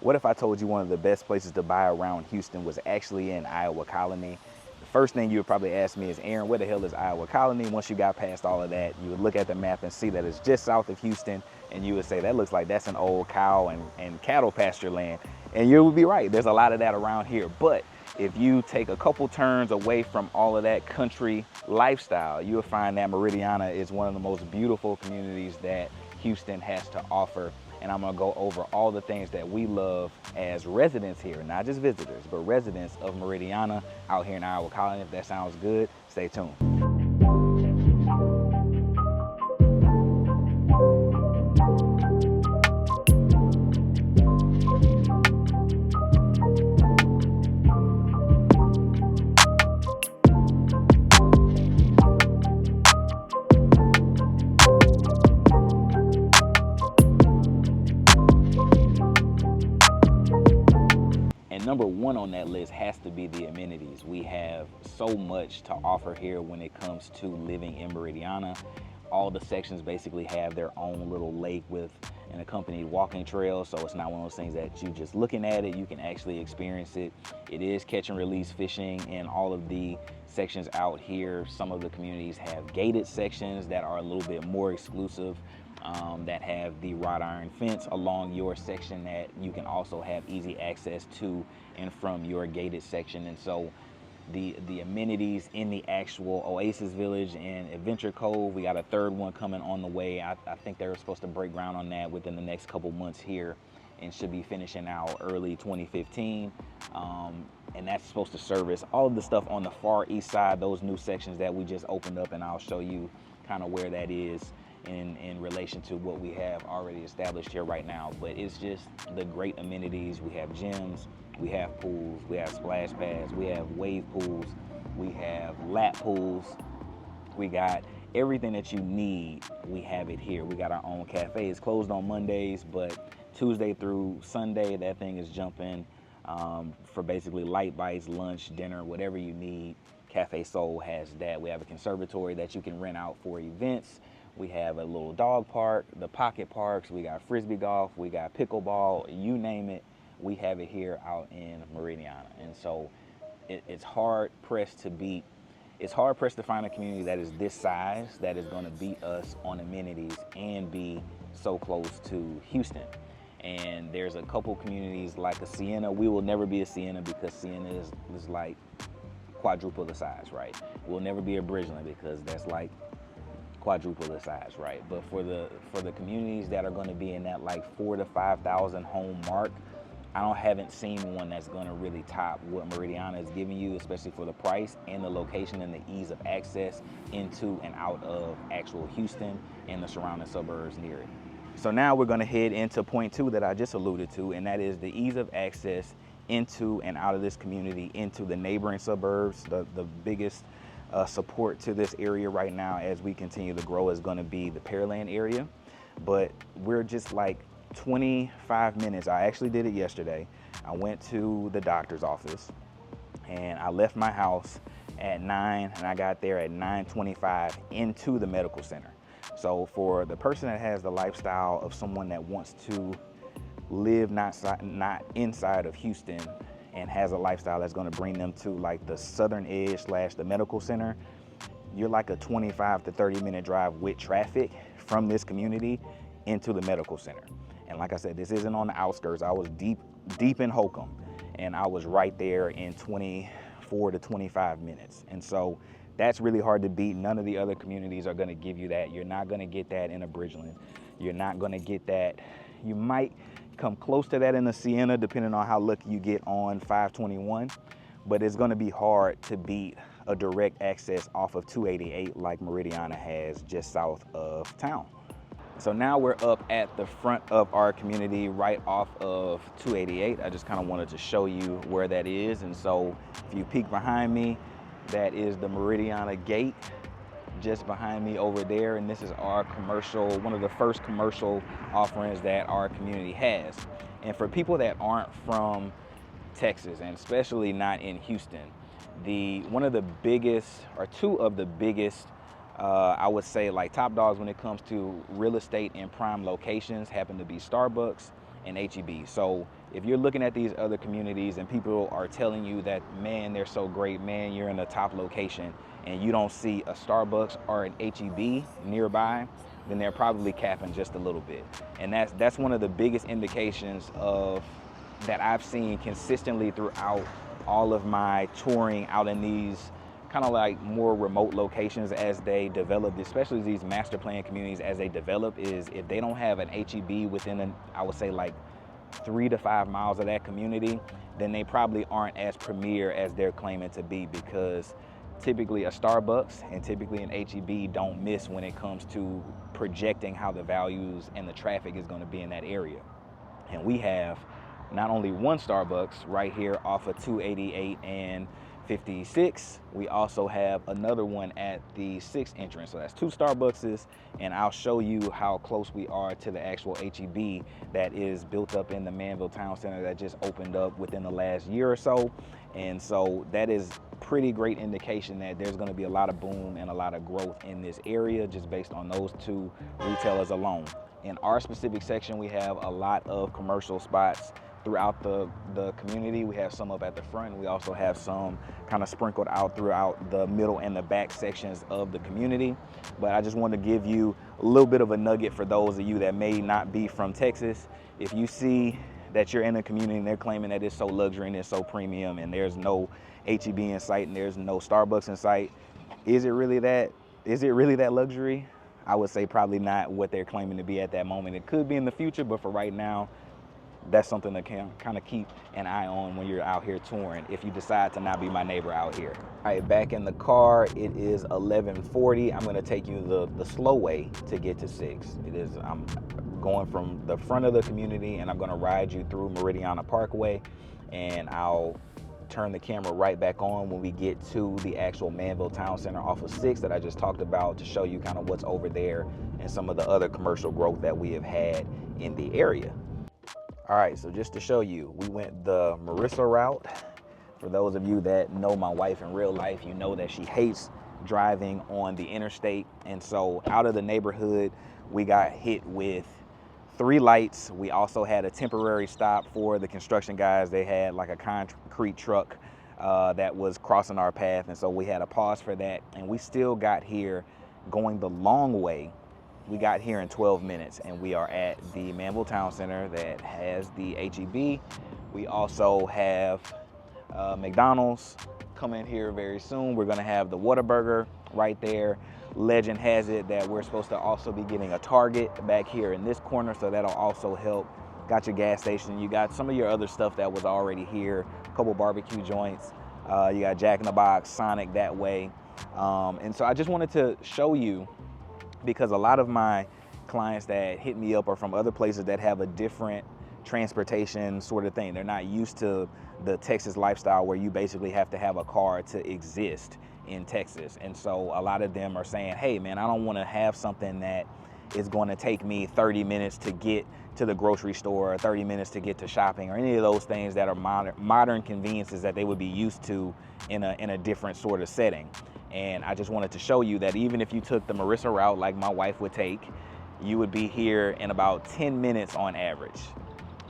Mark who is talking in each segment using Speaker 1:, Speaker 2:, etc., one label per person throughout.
Speaker 1: What if I told you one of the best places to buy around Houston was actually in Iowa Colony? The first thing you would probably ask me is, Aaron, where the hell is Iowa Colony? Once you got past all of that, you would look at the map and see that it's just south of Houston, and you would say, that looks like that's an old cow and cattle pasture land. And you would be right, there's a lot of that around here. But if you take a couple turns away from all of that country lifestyle, you'll find that Meridiana is one of the most beautiful communities that Houston has to offer. And I'm gonna go over all the things that we love as residents here, not just visitors, but residents of Meridiana out here in Iowa Colony. If that sounds good, stay tuned. And number one on that list has to be the amenities. We have so much to offer here when it comes to living in Meridiana. All the sections basically have their own little lake with an accompanied walking trail, so it's not one of those things that you just looking at it, you can actually experience it. It is catch and release fishing in all of the sections out here. Some of the communities have gated sections that are a little bit more exclusive, that have the wrought iron fence along your section that you can also have easy access to and from your gated section. And so the amenities in the actual Oasis Village and Adventure Cove, we got a third one coming on the way. I think they're supposed to break ground on that within the next couple months here and should be finishing out early 2015. And that's supposed to service all of the stuff on the far east side, those new sections that we just opened up, and I'll show you kind of where that is in relation to what we have already established here right now. But it's just the great amenities. We have gyms, we have pools, we have splash pads, we have wave pools, we have lap pools, we got everything that you need. We have it here. We got our own cafe. It's closed on Mondays, but Tuesday through Sunday, that thing is jumping for basically light bites, lunch, dinner, whatever you need. Cafe Soul has that. We have a conservatory that you can rent out for events. We have a little dog park, the pocket parks, we got frisbee golf, we got pickleball, you name it, we have it here out in Meridiana. And so it's hard pressed to beat. It's hard pressed to find a community that is this size that is going to beat us on amenities and be so close to Houston. And there's a couple communities like a Siena. We will never be a Siena because Siena is like quadruple the size, right? We'll never be a Bridgeland because that's like quadruple the size, right? But for the communities that are going to be in that like 4,000 to 5,000 home mark, haven't seen one that's going to really top what Meridiana is giving you, especially for the price and the location and the ease of access into and out of actual Houston and the surrounding suburbs near it. So now we're going to head into point two that I just alluded to, and that is the ease of access into and out of this community, into the neighboring suburbs. The biggest support to this area right now as we continue to grow is going to be the Pearland area, but we're just like 25 minutes. I actually did it yesterday. I went to the doctor's office and I left my house at 9 and I got there at 9:25 into the medical center. So for the person that has the lifestyle of someone that wants to live not inside of Houston and has a lifestyle that's going to bring them to like the southern edge / the medical center, you're like a 25 to 30 minute drive with traffic from this community into the medical center. And like I said, this isn't on the outskirts. I was deep in Holcomb and I was right there in 24 to 25 minutes. And so that's really hard to beat. None of the other communities are going to give you that. You're not going to get that in a Bridgeland. You're not going to get that. You might come close to that in a Siena, depending on how lucky you get on 521, but it's going to be hard to beat a direct access off of 288 like Meridiana has just south of town. So now we're up at the front of our community right off of 288. I just kind of wanted to show you where that is. And so if you peek behind me, that is the Meridiana gate just behind me over there. And this is our commercial, one of the first commercial offerings that our community has. And for people that aren't from Texas, and especially not in Houston, one of the biggest, or two of the biggest, I would say like top dogs when it comes to real estate in prime locations happen to be Starbucks an HEB. So if you're looking at these other communities and people are telling you that, man, they're so great, man, you're in a top location, and you don't see a Starbucks or an HEB nearby, then they're probably capping just a little bit. And that's one of the biggest indications of that I've seen consistently throughout all of my touring out in these kind of like more remote locations as they develop, especially these master plan communities as they develop, is if they don't have an HEB within, I would say, like 3 to 5 miles of that community, then they probably aren't as premier as they're claiming to be, because typically a Starbucks and typically an HEB don't miss when it comes to projecting how the values and the traffic is going to be in that area. And we have not only one Starbucks right here off of 288 and 56, we also have another one at the 6th entrance. So that's 2 Starbuckses, and I'll show you how close we are to the actual HEB that is built up in the Manville Town Center that just opened up within the last year or so. And so that is pretty great indication that there's going to be a lot of boom and a lot of growth in this area just based on those 2 retailers alone. In our specific section, we have a lot of commercial spots throughout the community. We have some up at the front. We also have some kind of sprinkled out throughout the middle and the back sections of the community. But I just want to give you a little bit of a nugget for those of you that may not be from Texas. If you see that you're in a community and they're claiming that it's so luxury and it's so premium and there's no HEB in sight and there's no Starbucks in sight, is it really that luxury? I would say probably not what they're claiming to be at that moment. It could be in the future, but for right now, that's something to kind of keep an eye on when you're out here touring, if you decide to not be my neighbor out here. All right, back in the car, it is 11:40. I'm gonna take you the slow way to get to 6. I'm going from the front of the community and I'm gonna ride you through Meridiana Parkway, and I'll turn the camera right back on when we get to the actual Manville Town Center off of 6 that I just talked about, to show you kind of what's over there and some of the other commercial growth that we have had in the area. All right, so just to show you, we went the Marissa route. For those of you that know my wife in real life, you know that she hates driving on the interstate. And so out of the neighborhood, we got hit with 3 lights. We also had a temporary stop for the construction guys. They had like a concrete truck that was crossing our path. And so we had a pause for that. And we still got here going the long way. We got here in 12 minutes, and we are at the Manville Town Center that has the HEB. We also have McDonald's coming here very soon. We're gonna have the Whataburger right there. Legend has it that we're supposed to also be getting a Target back here in this corner, so that'll also help. Got your gas station. You got some of your other stuff that was already here. A couple barbecue joints. You got Jack in the Box, Sonic that way. And so I just wanted to show you, because a lot of my clients that hit me up are from other places that have a different transportation sort of thing. They're not used to the Texas lifestyle where you basically have to have a car to exist in Texas. And so a lot of them are saying, hey man, I don't want to have something that is going to take me 30 minutes to get to the grocery store, or 30 minutes to get to shopping, or any of those things that are modern conveniences that they would be used to in a different sort of setting. And I just wanted to show you that even if you took the Marissa route like my wife would take, you would be here in about 10 minutes on average.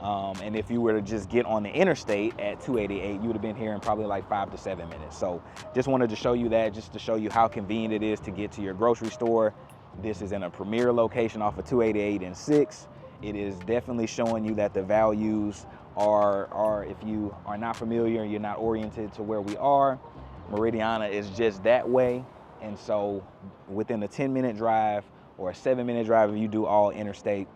Speaker 1: And if you were to just get on the interstate at 288, you would have been here in probably like 5 to 7 minutes. So just wanted to show you that, just to show you how convenient it is to get to your grocery store. This is in a premier location off of 288 and 6. It is definitely showing you that the values are, if you are not familiar and you're not oriented to where we are, Meridiana is just that way. And so within a 10-minute drive or a 7-minute drive, if you do all interstate,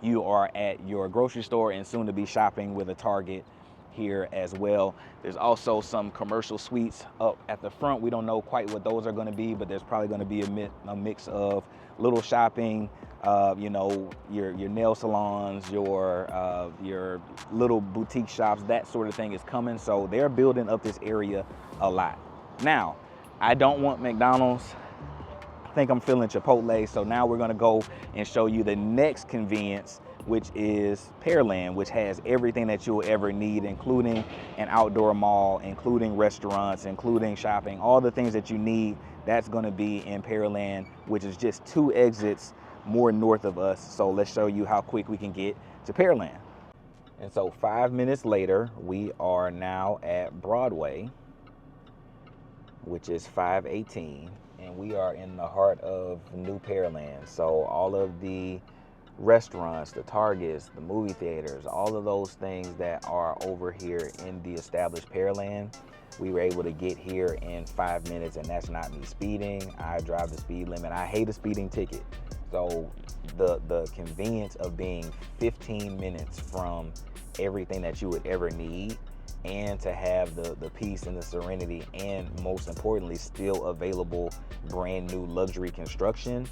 Speaker 1: you are at your grocery store and soon to be shopping with a Target here as well. There's also some commercial suites up at the front. We don't know quite what those are going to be, but there's probably going to be a mix of little shopping, you know, your nail salons, your little boutique shops, that sort of thing is coming. So they're building up this area a lot. Now, I don't want McDonald's. I think I'm feeling Chipotle. So now we're gonna go and show you the next convenience, which is Pearland, which has everything that you'll ever need, including an outdoor mall, including restaurants, including shopping, all the things that you need. That's gonna be in Pearland, which is just 2 exits more north of us. So let's show you how quick we can get to Pearland. And so 5 minutes later, we are now at Broadway, which is 518, and we are in the heart of New Pearland. So all of the restaurants, the Targets, the movie theaters, all of those things that are over here in the established Pearland, we were able to get here in 5 minutes, and that's not me speeding. I drive the speed limit. I hate a speeding ticket. So the convenience of being 15 minutes from everything that you would ever need, and to have the peace and the serenity, and most importantly, still available brand new luxury construction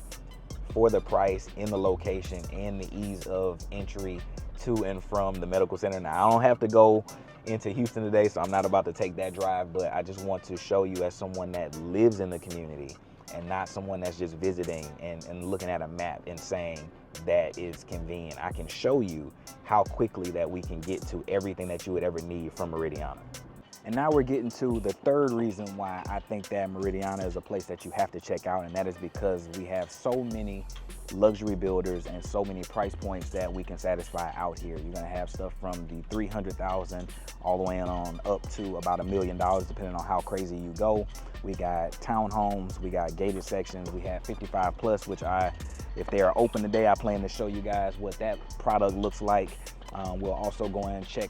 Speaker 1: for the price, in the location, and the ease of entry to and from the medical center. Now, I don't have to go into Houston today, so I'm not about to take that drive, but I just want to show you, as someone that lives in the community and not someone that's just visiting and looking at a map and saying that is convenient, I can show you how quickly that we can get to everything that you would ever need from Meridiana. And now we're getting to the third reason why I think that Meridiana is a place that you have to check out, and that is because we have so many luxury builders and so many price points that we can satisfy out here. You're gonna have stuff from the 300,000 all the way on up to about $1 million, depending on how crazy you go. We got townhomes, we got gated sections, we have 55 plus, which if they are open today, I plan to show you guys what that product looks like. We'll also go and check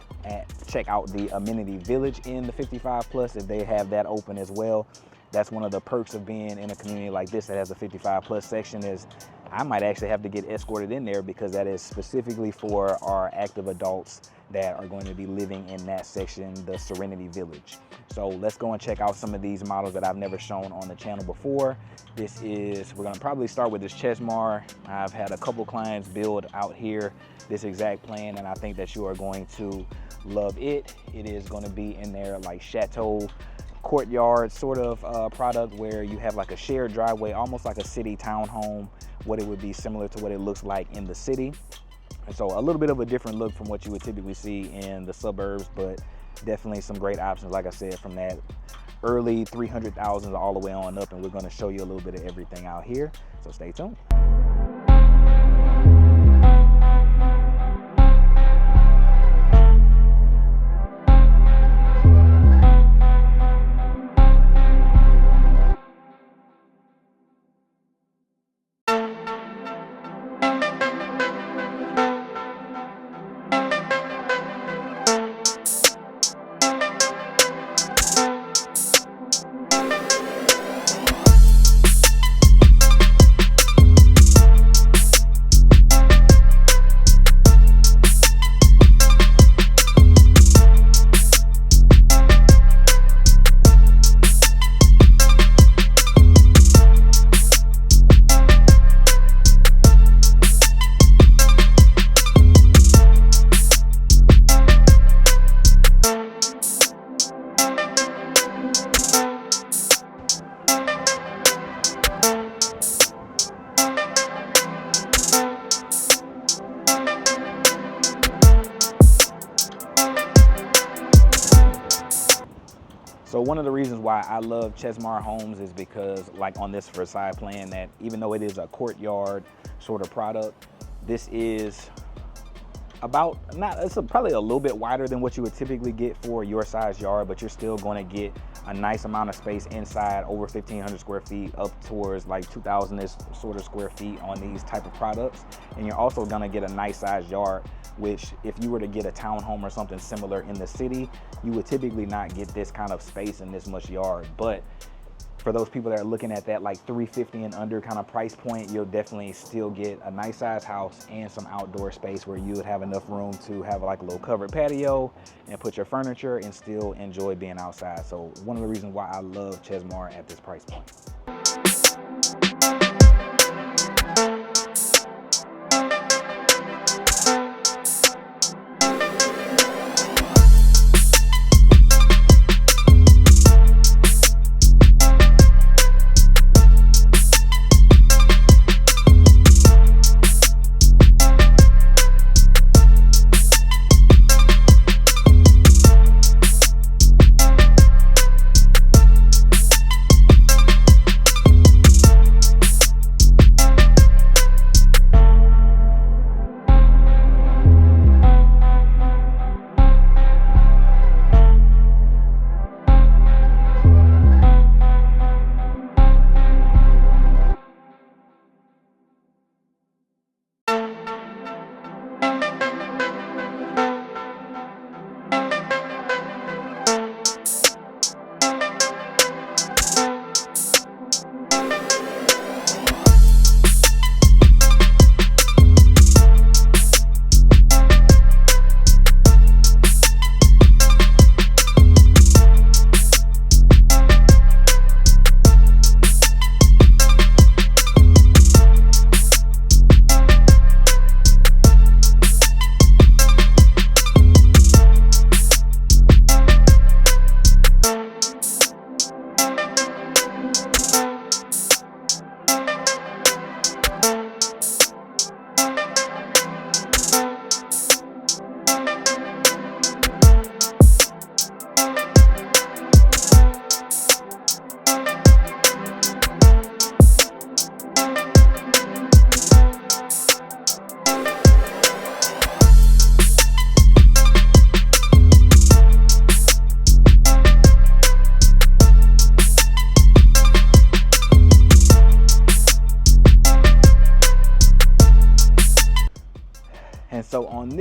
Speaker 1: out the amenity village in the 55 plus if they have that open as well. That's one of the perks of being in a community like this that has a 55 plus section, is I might actually have to get escorted in there, because that is specifically for our active adults that are going to be living in that section, the Serenity Village. So let's go and check out some of these models that I've never shown on the channel before. We're gonna probably start with this Chesmar. I've had a couple clients build out here this exact plan, and I think that you are going to love it. It is gonna be in their like chateau courtyard sort of product, where you have like a shared driveway, almost like a city townhome, what it would be similar to what it looks like in the city. And so a little bit of a different look from what you would typically see in the suburbs, but definitely some great options, like I said, from that early 300,000s all the way on up. And we're going to show you a little bit of everything out here, so stay tuned. So one of the reasons why I love Chesmar Homes is because, like on this Versailles plan, that even though it is a courtyard sort of product, this is probably a little bit wider than what you would typically get for your size yard, but you're still going to get a nice amount of space inside, over 1,500 square feet up towards like 2,000-ish sort of square feet on these type of products. And you're also going to get a nice size yard, which if you were to get a townhome or something similar in the city, you would typically not get this kind of space and this much yard. But for those people that are looking at that like 350 and under kind of price point, you'll definitely still get a nice size house and some outdoor space where you would have enough room to have like a little covered patio and put your furniture and still enjoy being outside. So one of the reasons why I love Chesmar at this price point.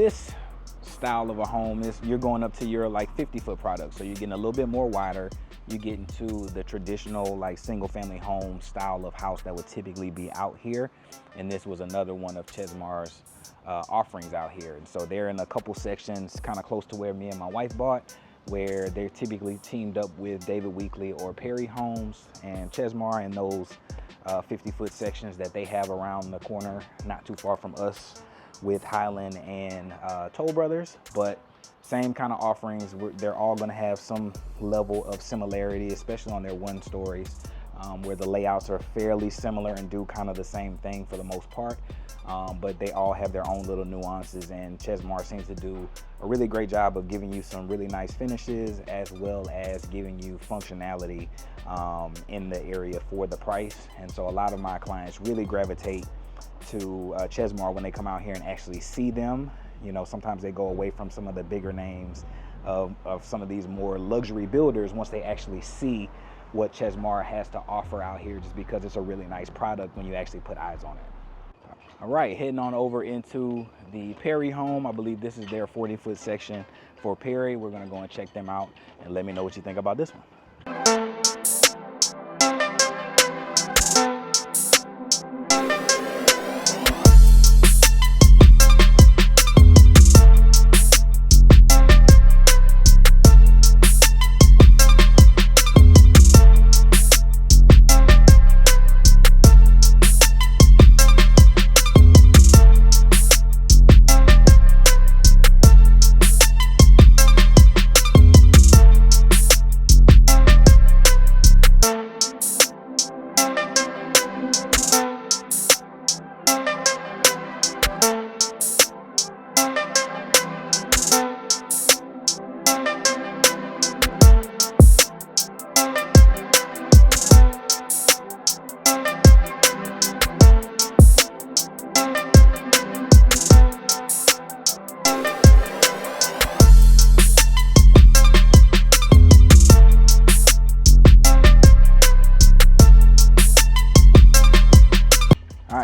Speaker 1: this style of a home is you're going up to your like 50-foot product. So you're getting a little bit more wider. You get into the traditional like single family home style of house that would typically be out here. And this was another one of Chesmar's offerings out here. And so they're in a couple sections kind of close to where me and my wife bought, where they're typically teamed up with David Weekley or Perry Homes and Chesmar in those 50-foot sections that they have around the corner, not too far from us, with Highland and Toll Brothers. But same kind of offerings. They're all going to have some level of similarity, especially on their 1-stories, where the layouts are fairly similar and do kind of the same thing for the most part. But they all have their own little nuances, and Chesmar seems to do a really great job of giving you some really nice finishes, as well as giving you functionality in the area for the price. And so a lot of my clients really gravitate to Chesmar when they come out here and actually see them. You know, sometimes they go away from some of the bigger names of some of these more luxury builders once they actually see what Chesmar has to offer out here, just because it's a really nice product when you actually put eyes on it. All right, heading on over into the Perry home. I believe this is their 40-foot section for Perry. We're gonna go and check them out and let me know what you think about this one.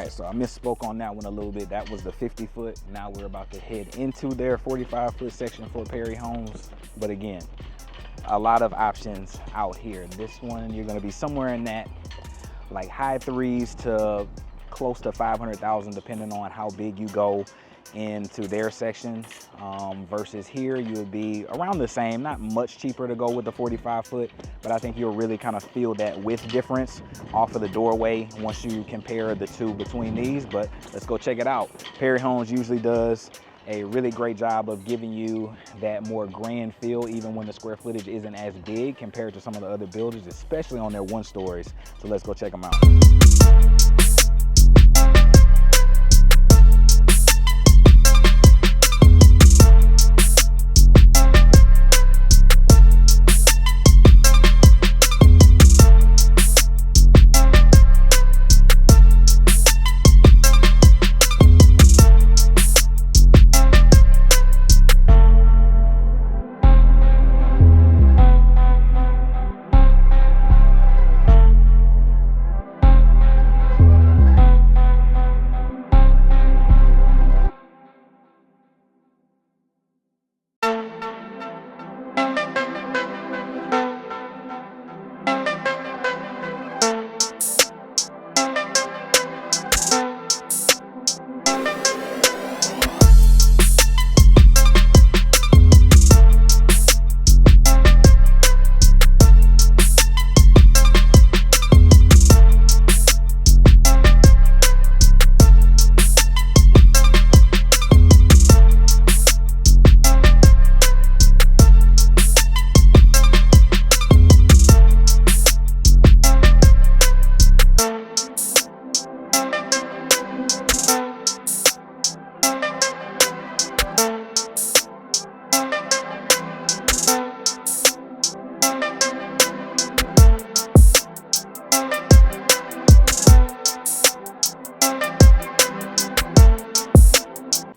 Speaker 1: So I misspoke on that one a little bit. That was the 50-foot. Now we're about to head into their 45-foot section for Perry Homes. But again, a lot of options out here. This one, you're gonna be somewhere in that like high 3s to close to 500,000, depending on how big you go into their sections. Versus here, you would be around the same, not much cheaper to go with the 45-foot, but I think you'll really kind of feel that width difference off of the doorway once you compare the two between these. But let's go check it out. Perry Homes usually does a really great job of giving you that more grand feel, even when the square footage isn't as big compared to some of the other builders, especially on their 1-stories. So let's go check them out.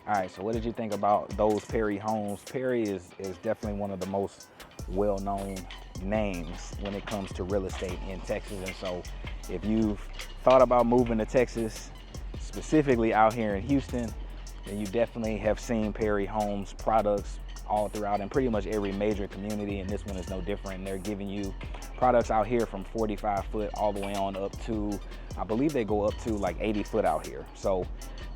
Speaker 1: All right, so what did you think about those Perry Homes? Perry is definitely one of the most well-known names when it comes to real estate in Texas. And so if you've thought about moving to Texas, specifically out here in Houston, then you definitely have seen Perry Homes products all throughout in pretty much every major community, and this one is no different. They're giving you products out here from 45 foot all the way on up to, I believe they go up to like 80 foot out here. So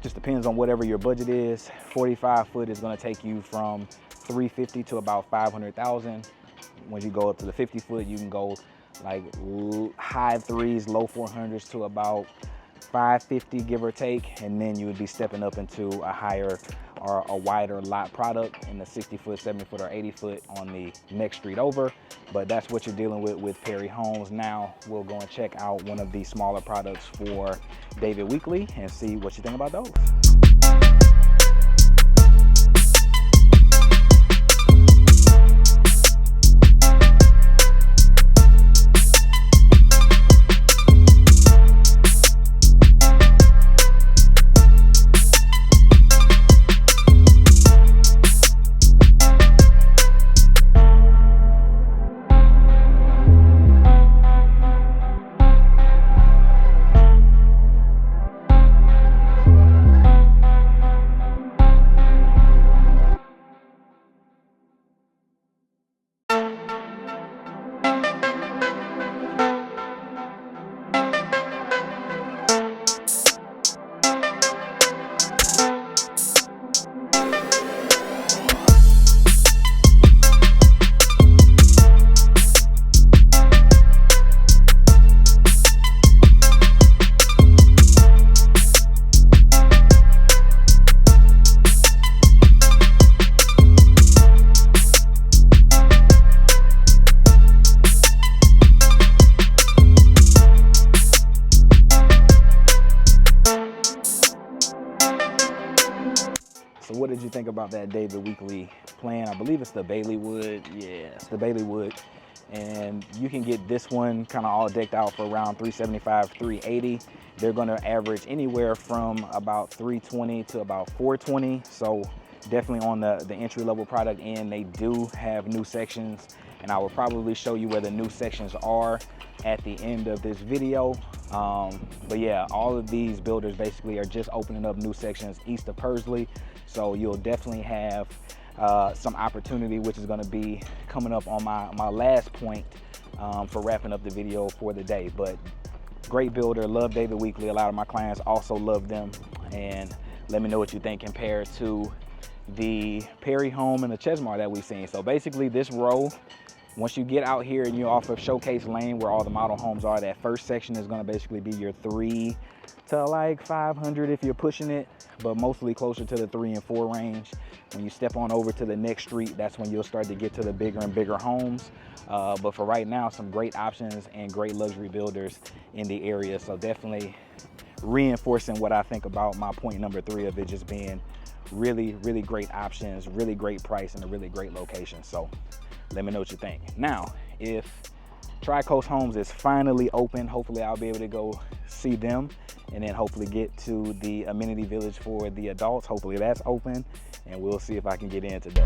Speaker 1: just depends on whatever your budget is. 45 foot is going to take you from 350 to about 500,000. When you go up to the 50 foot, you can go like high 3s, low 400s to about 550, give or take, and then you would be stepping up into a higher or a wider lot product in the 60 foot, 70 foot, or 80 foot on the next street over. But that's what you're dealing with Perry Homes. Now we'll go and check out one of the smaller products for David Weekley and see what you think about those. So what did you think about that David Weekley plan? I believe it's the Bailey wood. Yeah, it's the Bailey wood. And you can get this one kind of all decked out for around $375, $380. They're gonna average anywhere from about $320 to about $420. So definitely on the entry level product end. They do have new sections, and I will probably show you where the new sections are at the end of this video. But yeah, all of these builders basically are just opening up new sections east of Pursley. So you'll definitely have some opportunity, which is gonna be coming up on my last point for wrapping up the video for the day. But great builder, love David Weekley. A lot of my clients also love them. And let me know what you think compared to the Perry home and the Chesmar that we've seen. So basically this row, once you get out here and you're off of Showcase Lane where all the model homes are, that first section is gonna basically be your 3 to like 500 if you're pushing it, but mostly closer to the 3 and 4 range. When you step on over to the next street, that's when you'll start to get to the bigger and bigger homes. But for right now, some great options and great luxury builders in the area. So definitely reinforcing what I think about my point number 3 of it just being really, really great options, really great price, and a really great location. So let me know what you think. Now, if Tri-Coast Homes is finally open, hopefully I'll be able to go see them and then hopefully get to the amenity village for the adults. Hopefully that's open, and we'll see if I can get in today.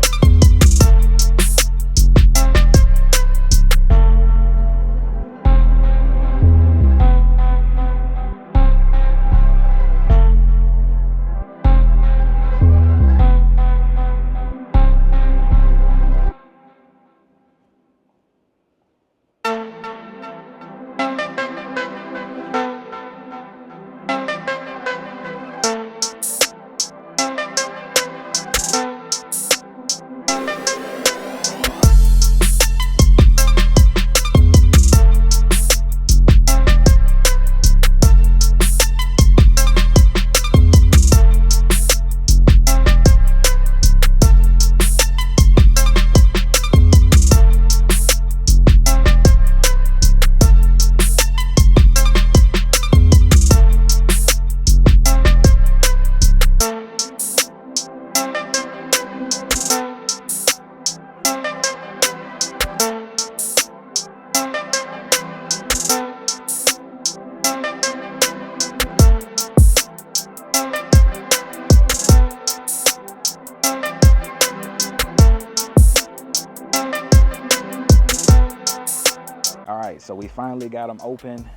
Speaker 1: So we finally got them open.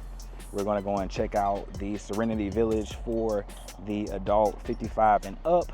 Speaker 1: We're gonna go and check out the Serenity Village for the adult 55 and up.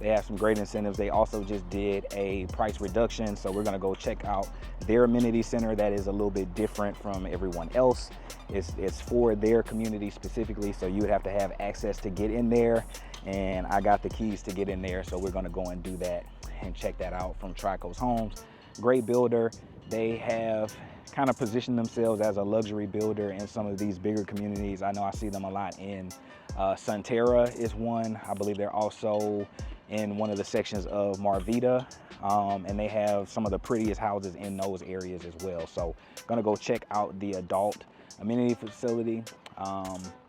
Speaker 1: They have some great incentives. They also just did a price reduction, so we're gonna go check out their amenity center that is a little bit different from everyone else. It's for their community specifically, so you would have to have access to get in there, and I got the keys to get in there, so we're gonna go and do that and check that out from Tri-Coast Homes. Great builder. They have kind of positioned themselves as a luxury builder in some of these bigger communities. I know I see them a lot in Sunterra is one. I believe they're also in one of the sections of Marvita, and they have some of the prettiest houses in those areas as well. So gonna go check out the adult amenity facility.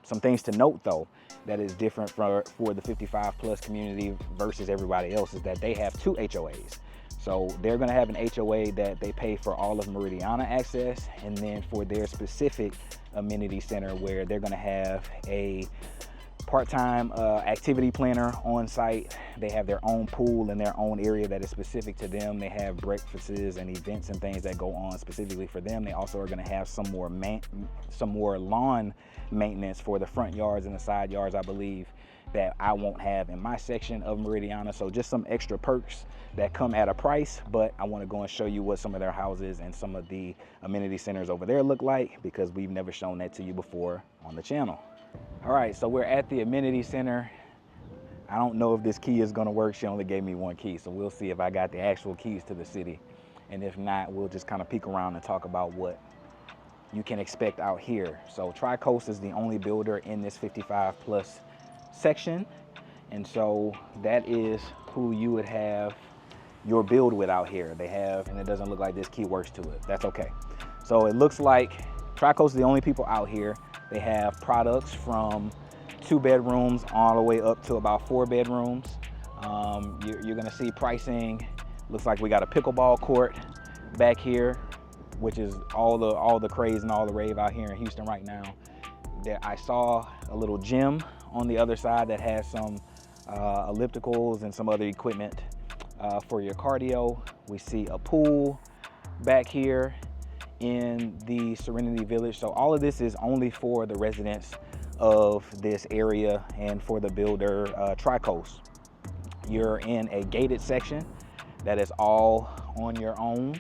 Speaker 1: Some things to note though that is different for the 55 plus community versus everybody else is that they have 2 HOAs. So they're gonna have an HOA that they pay for all of Meridiana access, and then for their specific amenity center where they're gonna have a part-time activity planner on site. They have their own pool in their own area that is specific to them. They have breakfasts and events and things that go on specifically for them. They also are going to have some more lawn maintenance for the front yards and the side yards, I believe, that I won't have in my section of Meridiana. So just some extra perks that come at a price, but I want to go and show you what some of their houses and some of the amenity centers over there look like, because we've never shown that to you before on the channel. All right, so we're at the amenity center. I don't know if this key is gonna work. She only gave me 1 key, so we'll see if I got the actual keys to the city. And if not, we'll just kind of peek around and talk about what you can expect out here. So Tri-Coast is the only builder in this 55 plus section. And so that is who you would have your build with out here. They have, and it doesn't look like this key works to it. That's okay. So it looks like Tri-Coast is the only people out here. They have products from 2 bedrooms all the way up to about 4 bedrooms. You're gonna see pricing. Looks like we got a pickleball court back here, which is all the craze and all the rave out here in Houston right now. I saw a little gym on the other side that has some ellipticals and some other equipment for your cardio. We see a pool back here in the Serenity Village. So all of this is only for the residents of this area and for the builder Tri-Coast. You're in a gated section that is all on your own.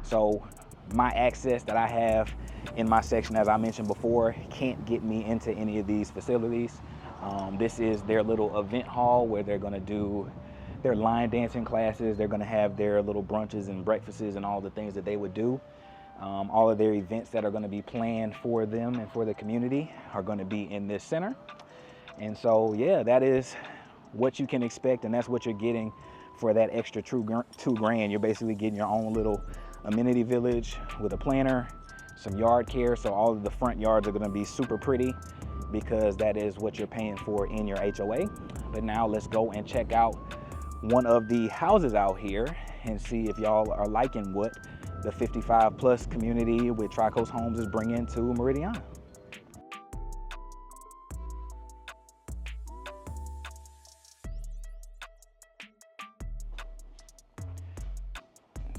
Speaker 1: So my access that I have in my section, as I mentioned before, can't get me into any of these facilities. This is their little event hall where they're gonna do their line dancing classes. They're gonna have their little brunches and breakfasts and all the things that they would do. All of their events that are going to be planned for them and for the community are going to be in this center. And so, yeah, that is what you can expect, and that's what you're getting for that extra $2,000. You're basically getting your own little amenity village with a planner, some yard care. So all of the front yards are going to be super pretty because that is what you're paying for in your HOA. But now let's go and check out one of the houses out here and see if y'all are liking what the 55 plus community with Tri-Coast Homes is bringing to Meridiana.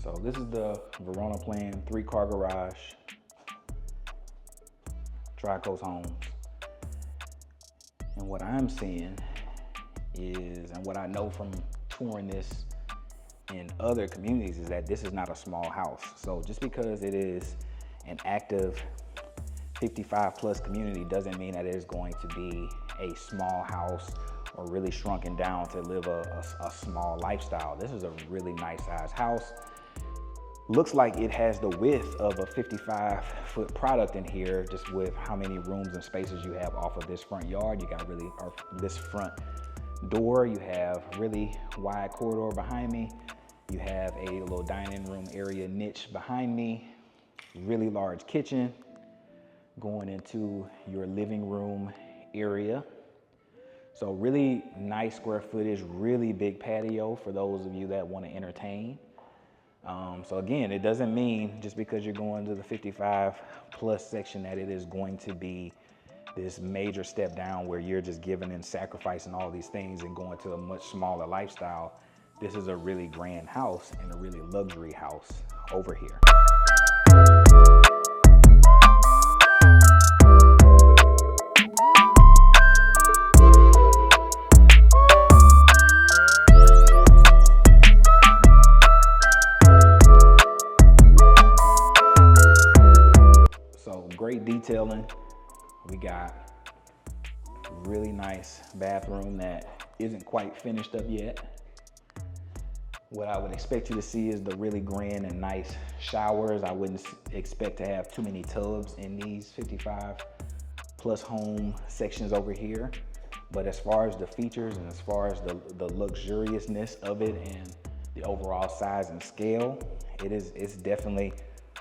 Speaker 1: So this is the Verona Plan 3-car garage, Tri-Coast Homes. And what I'm seeing is, and what I know from touring this in other communities, is that this is not a small house. So just because it is an active 55 plus community doesn't mean that it is going to be a small house or really shrunken down to live a small lifestyle. This is a really nice sized house. Looks like it has the width of a 55-foot product in here, just with how many rooms and spaces you have off of this front yard. You got really, or this front door, you have really wide corridor behind me. You have a little dining room area niche behind me, really large kitchen going into your living room area. So really nice square footage, really big patio for those of you that want to entertain. So again, it doesn't mean just because you're going to the 55 plus section that it is going to be this major step down where you're just giving and sacrificing all these things and going to a much smaller lifestyle. This is a really grand house and a really luxury house over here. great detailing. We got really nice bathroom that isn't quite finished up yet. What I would expect you to see is the really grand and nice showers. I wouldn't expect to have too many tubs in these 55 plus home sections over here. But as far as the features and as far as the luxuriousness of it and the overall size and scale, it's definitely,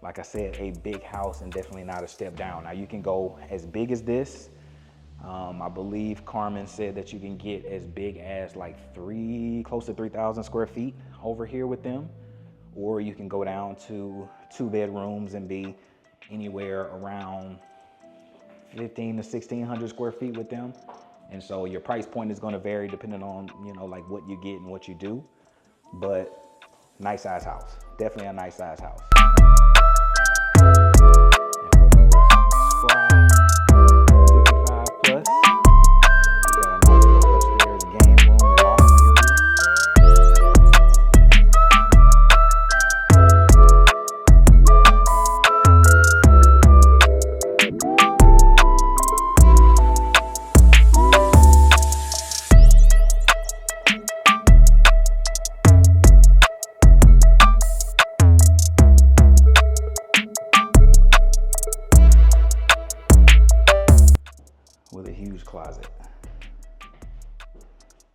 Speaker 1: like I said, a big house and definitely not a step down. Now you can go as big as this. I believe Carmen said that you can get as big as like close to 3,000 square feet over here with them. Or you can go down to 2 bedrooms and be anywhere around 1,500 to 1,600 square feet with them. And so your price point is going to vary depending on, you know, like what you get and what you do. But nice size house, definitely a nice size house. With a huge closet.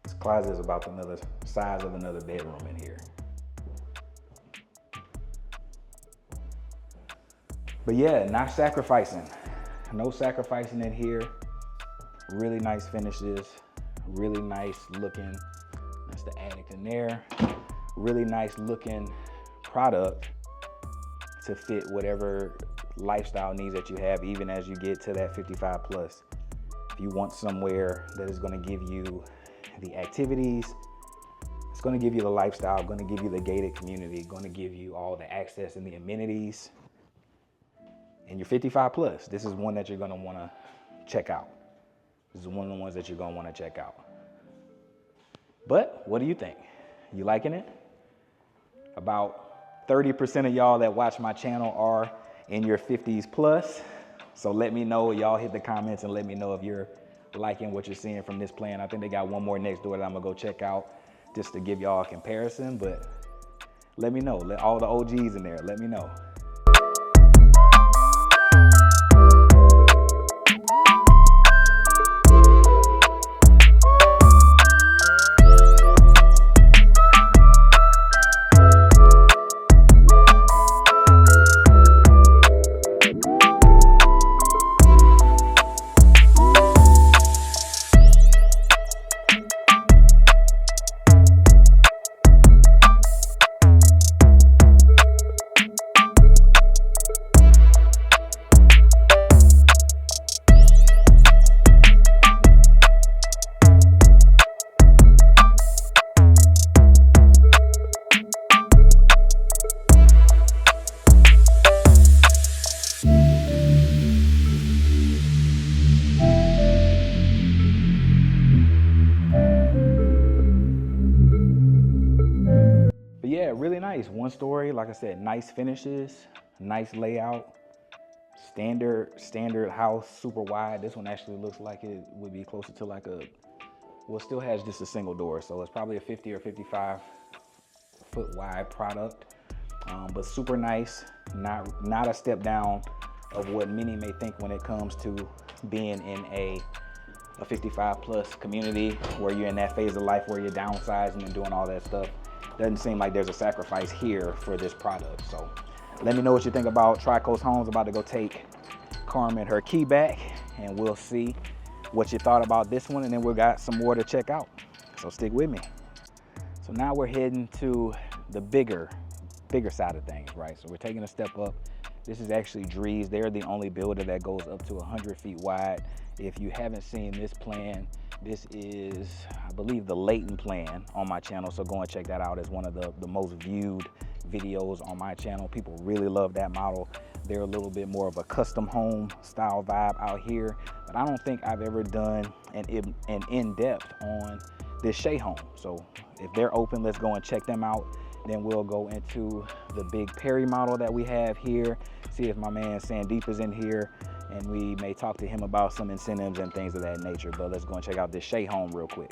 Speaker 1: This closet is about the size of another bedroom in here. But yeah, not sacrificing. No sacrificing in here. Really nice finishes. Really nice looking. That's the attic in there. Really nice looking product to fit whatever lifestyle needs that you have, even as you get to that 55 plus. If you want somewhere that is going to give you the activities, it's going to give you the lifestyle, going to give you the gated community, going to give you all the access and the amenities, and you're 55 plus, this is one that you're going to want to check out. This is one of the ones that you're going to want to check out. But what do you think? You liking it? About 30% of y'all that watch my channel are in your 50s plus. So let me know, y'all hit the comments and let me know if you're liking what you're seeing from this plan. I think they got one more next door that I'm gonna go check out just to give y'all a comparison, but let me know. Let all the OGs in there, let me know. Yeah, really nice. 1 story, like I said, nice finishes, nice layout, standard house, super wide. This one actually looks like it would be closer to like well, it still has just a single door, so it's probably a 50 or 55 foot wide product, but super nice. Not a step down of what many may think when it comes to being in a 55 plus community where you're in that phase of life where you're downsizing and doing all that stuff. Doesn't seem like there's a sacrifice here for this product. So let me know what you think about Tri-Coast Homes. About to go take Carmen her key back and we'll see what you thought about this one, and then we've got some more to check out. So stick with me. So now we're heading to the bigger side of things, right? So we're taking a step up. This is actually Drees. They're the only builder that goes up to 100 feet wide. If you haven't seen this plan, this is, I believe, the Layton plan on my channel. So go and check that out as one of the most viewed videos on my channel. People really love that model. They're a little bit more of a custom home style vibe out here, but I don't think I've ever done an in-depth on this Shea home. So if they're open, let's go and check them out. Then we'll go into the big Perry model that we have here, see if my man Sandeep is in here, and we may talk to him about some incentives and things of that nature. But let's go and check out this Shea home real quick.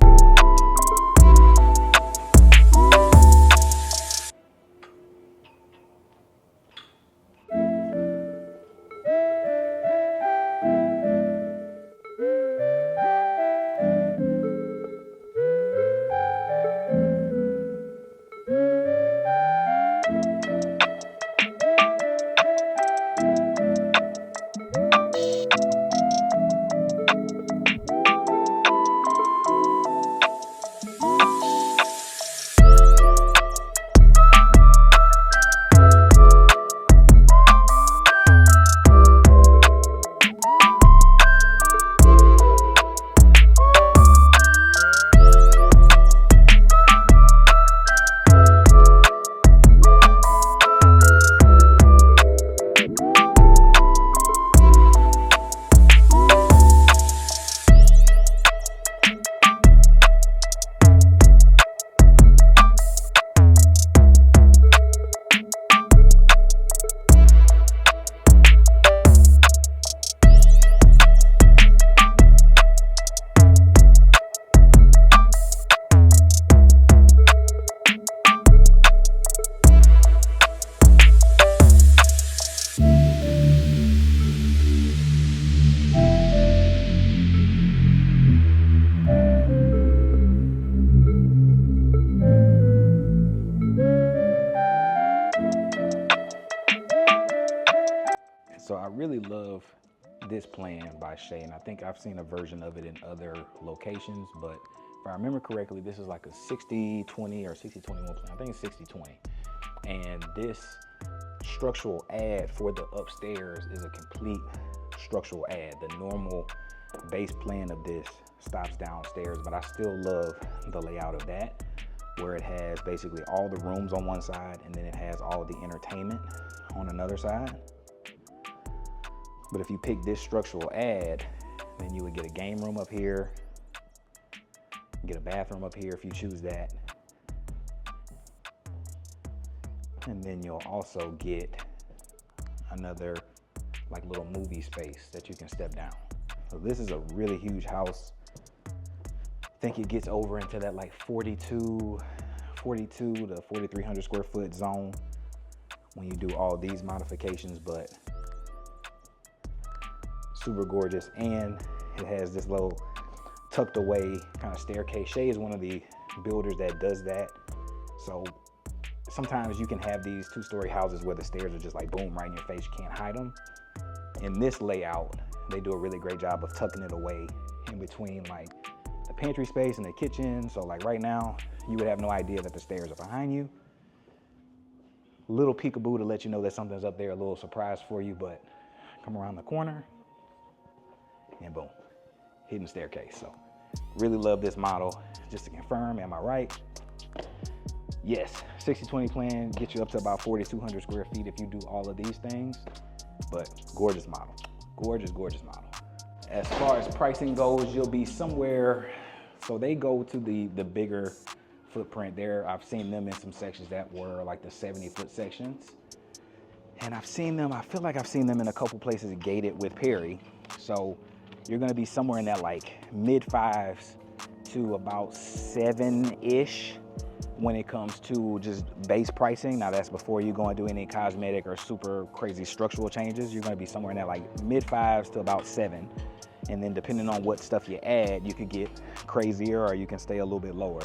Speaker 1: So I really love this plan by Shea, and I think I've seen a version of it in other locations, but if I remember correctly, this is like a 60-20 or 60-21 plan. I think it's 60-20. And this structural add for the upstairs is a complete structural add. The normal base plan of this stops downstairs, but I still love the layout of that, where it has basically all the rooms on one side and then it has all the entertainment on another side. But if you pick this structural add, then you would get a game room up here, get a bathroom up here if you choose that. And then you'll also get another like little movie space that you can step down. So this is a really huge house. I think it gets over into that like 42 to 4,300 square foot zone when you do all these modifications, but super gorgeous. And it has this little tucked away kind of staircase. Shea is one of the builders that does that. So sometimes you can have these two-story houses where the stairs are just like boom right in your face, you can't hide them. In this layout, they do a really great job of tucking it away in between like the pantry space and the kitchen. So like right now, you would have no idea that the stairs are behind you. Little peekaboo to let you know that something's up there, a little surprise for you, but come around the corner and boom, hidden staircase. So really love this model. Just to confirm, am I right? Yes, 60-20 plan gets you up to about 4,200 square feet if you do all of these things, but gorgeous model, gorgeous, gorgeous model. As far as pricing goes, you'll be somewhere, so they go to the bigger footprint there. I've seen them in some sections that were like the 70-foot sections. And I've seen them, I feel like I've seen them in a couple places gated with Perry. So you're gonna be somewhere in that like mid fives to about 7-ish when it comes to just base pricing. Now that's before you go and do any cosmetic or super crazy structural changes. You're gonna be somewhere in that like mid fives to about 7. And then depending on what stuff you add, you could get crazier or you can stay a little bit lower.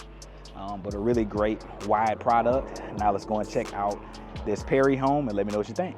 Speaker 1: But a really great wide product. Now let's go and check out this Perry home and let me know what you think.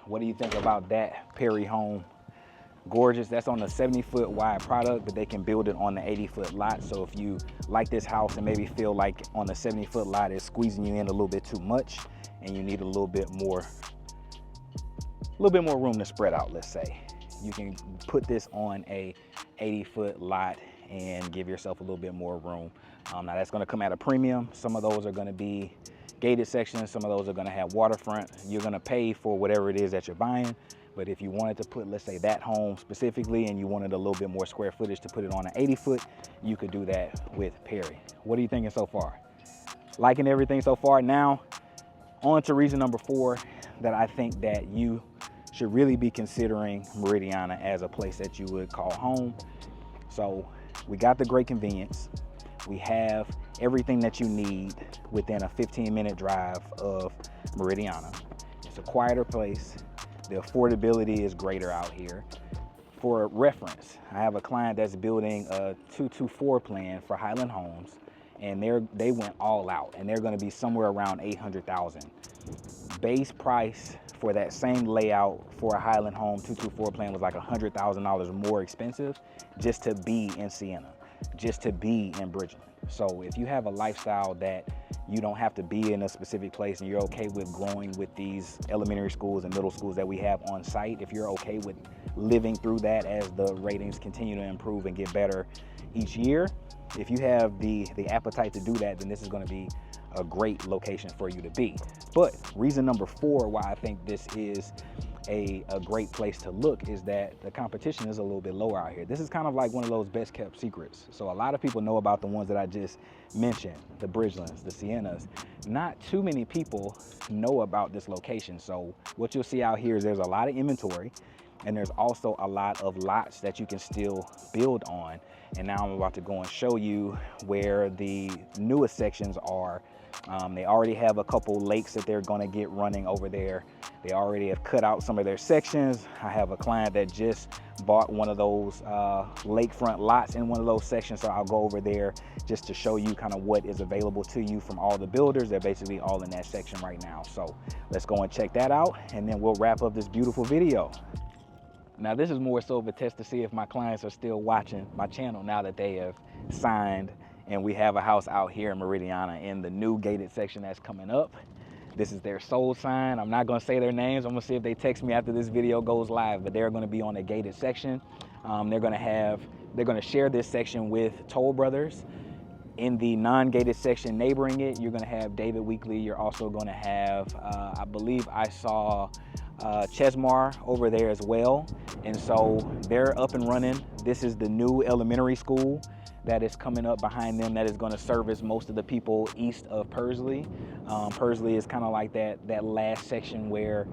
Speaker 1: What do you think about that Perry home? Gorgeous. That's on a 70-foot wide product, but they can build it on the 80-foot lot. So if you like this house and maybe feel like on the 70-foot lot it's squeezing you in a little bit too much and you need a little bit more room to spread out, let's say, you can put this on a 80-foot lot and give yourself a little bit more room. Now that's going to come at a premium. Some of those are going to be gated sections, some of those are going to have waterfront. You're going to pay for whatever it is that you're buying. But if you wanted to put, let's say, that home specifically, and you wanted a little bit more square footage to put it on an 80-foot, you could do that with Perry. What are you thinking so far? Liking everything so far? Now, on to reason number 4 that I think that you should really be considering Meridiana as a place that you would call home. So we got the great convenience. We have everything that you need within a 15-minute drive of Meridiana. It's a quieter place. The affordability is greater out here. For reference, I have a client that's building a 224 plan for Highland Homes, and they went all out, and they're going to be somewhere around $800,000. Base price for that same layout for a Highland Home 224 plan was like $100,000 more expensive just to be in Sienna, just to be in Bridgeland. So if you have a lifestyle that you don't have to be in a specific place and you're okay with growing with these elementary schools and middle schools that we have on site, if you're okay with living through that as the ratings continue to improve and get better each year, if you have the appetite to do that, then this is going to be a great location for you to be. But reason number 4 why I think this is a great place to look is that the competition is a little bit lower out here. This is kind of like one of those best kept secrets. So a lot of people know about the ones that I just mentioned, the Bridgelands, the Siennas. Not too many people know about this location. So what you'll see out here is there's a lot of inventory, and there's also a lot of lots that you can still build on. And now I'm about to go and show you where the newest sections are. They already have a couple lakes that they're going to get running over there. They already have cut out some of their sections. I have a client that just bought one of those lakefront lots in one of those sections, so I'll go over there just to show you kind of what is available to you from all the builders. They're basically all in that section right now. So let's go and check that out, and then we'll wrap up this beautiful video. Now this is more so of a test to see if my clients are still watching my channel now that they have signed and we have a house out here in Meridiana in the new gated section that's coming up. This is their sold sign. I'm not gonna say their names. I'm gonna see if they text me after this video goes live, but they're gonna be on a gated section. They're gonna share this section with Toll Brothers. In the non-gated section neighboring it, you're gonna have David Weekley. You're also gonna have, I believe I saw Chesmar over there as well. And so they're up and running. This is the new elementary school that is coming up behind them that is going to service most of the people east of Pursley. Pursley is kind of like that last section where